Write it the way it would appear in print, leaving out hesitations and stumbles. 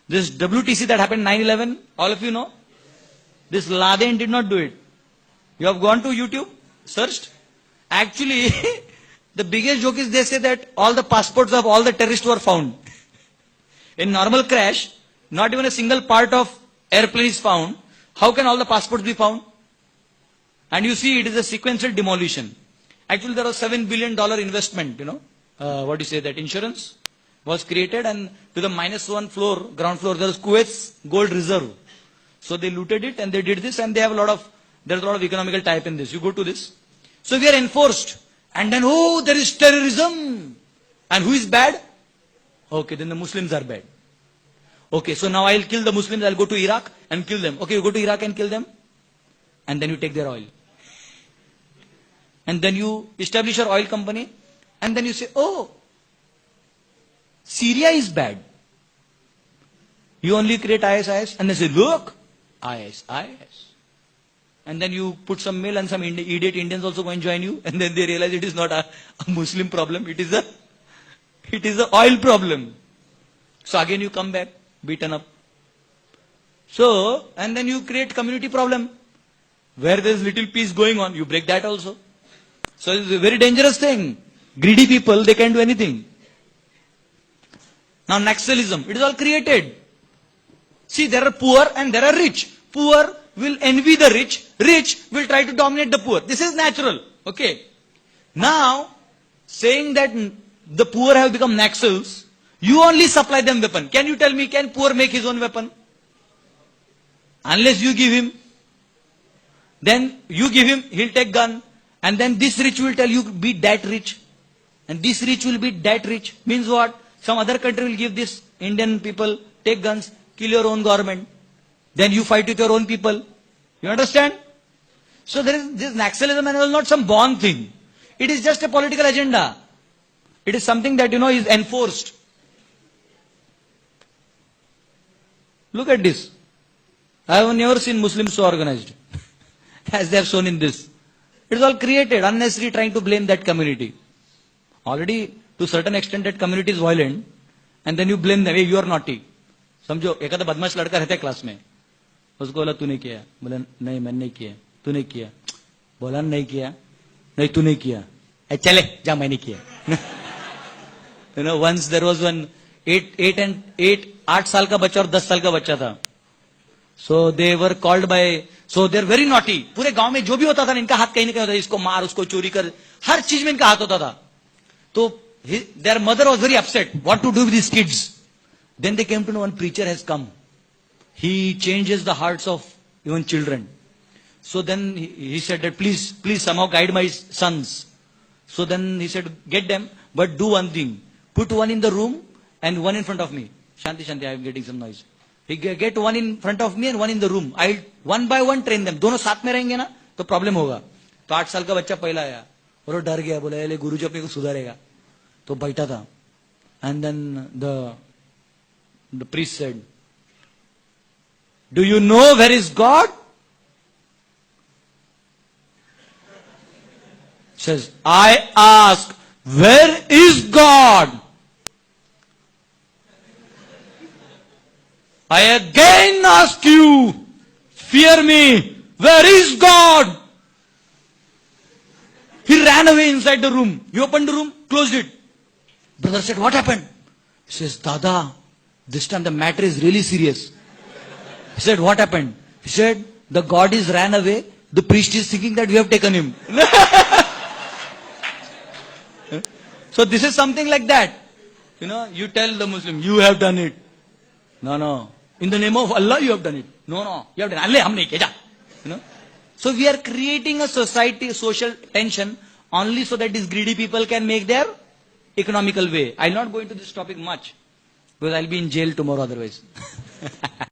This WTC that happened 9/11, all of you know. This Laden did not do it. You have gone to YouTube, searched. Actually, the biggest joke is they say that all the passports of all the terrorists were found. In normal crash, not even a single part of airplane is found. How can all the passports be found? And you see, it is a sequential demolition. Actually, there was $7 billion investment, what do you say, that insurance was created, and to the -1 floor, ground floor, there was Kuwait's gold reserve. So they looted it and they did this, and they have there's a lot of economical type in this. You go to this. So we are enforced. And then, there is terrorism. And who is bad? Okay, then the Muslims are bad. Okay, so now I'll kill the Muslims, I'll go to Iraq and kill them. Okay, you go to Iraq and kill them. And then you take their oil. And then you establish your oil company. And then you say, Syria is bad. You only create IS. And they say, look, IS. And then you put some mail and some idiot Indians also go and join you. And then they realize it is not a Muslim problem. It is a oil problem. So again you come back, beaten up. So, and then you create community problem. Where there is little peace going on, you break that also. So it's a very dangerous thing. Greedy people, they can do anything. Now Naxalism, it is all created. See, there are poor and there are rich. Poor will envy the rich. Rich will try to dominate the poor. This is natural. Okay. Now, saying that the poor have become Naxals, you only supply them weapon. Can you tell me, can poor make his own weapon? Unless you give him. Then you give him, he'll take gun. And then this rich will tell you, be that rich. And this rich will be that rich. Means what? Some other country will give this Indian people, take guns, kill your own government. Then you fight with your own people. You understand? So there is this Naxalism and it was not some born thing. It is just a political agenda. It is something that is enforced. Look at this. I have never seen Muslims so organized as they have shown in this. It is all created, unnecessarily trying to blame that community. Already to a certain extent that community is violent, and then you blame them, hey, you are naughty. समझो एकादा बदमाश लड़का रहता है class में, उसको बोला तूने किया, बोला नहीं मैंने नहीं किया, तूने किया, बोला नहीं किया, नहीं तूने किया, चले जा मैंने किया. Once there was one 8 साल का बच्चा और 10 साल का बच्चा था. So they were called by, so they are very naughty. पूरे गांव में जो भी होता था इनका हाथ कहीं ना कहीं होता था, इसको मार, उसको चोरी कर, हर चीज में इनका हाथ होता था. तो their mother was very upset. What to do with these kids? Then they came to know one preacher has come. He changes the hearts of even children. So then he said that please somehow guide my sons. So then he said, get them, but do one thing. Put one in the room and one in front of me. Shanti, I am getting some noise. He get one in front of me and one in the room. I'll one by one train them. दोनों साथ में रहेंगे ना तो problem होगा. तो 8 साल का बच्चा पहला आया और वो डर गया, बोला ये गुरुजी अपने को सुधारेगा. तो बैठा था. And then the priest said, do you know where is God? Says, I ask, where is God? I again ask you, fear me, where is God? He ran away inside the room. He opened the room, closed it. Brother said, what happened? He says, Dada, this time the matter is really serious. He said, what happened? He said, the God is ran away. The priest is thinking that we have taken him. So this is something like that. You tell the Muslim, you have done it. No. In the name of Allah, you have done it. No. You have done it. Allah, hum nahi kiya. So we are creating a social tension only so that these greedy people can make their economical way. I'll not go into this topic much because I'll be in jail tomorrow otherwise.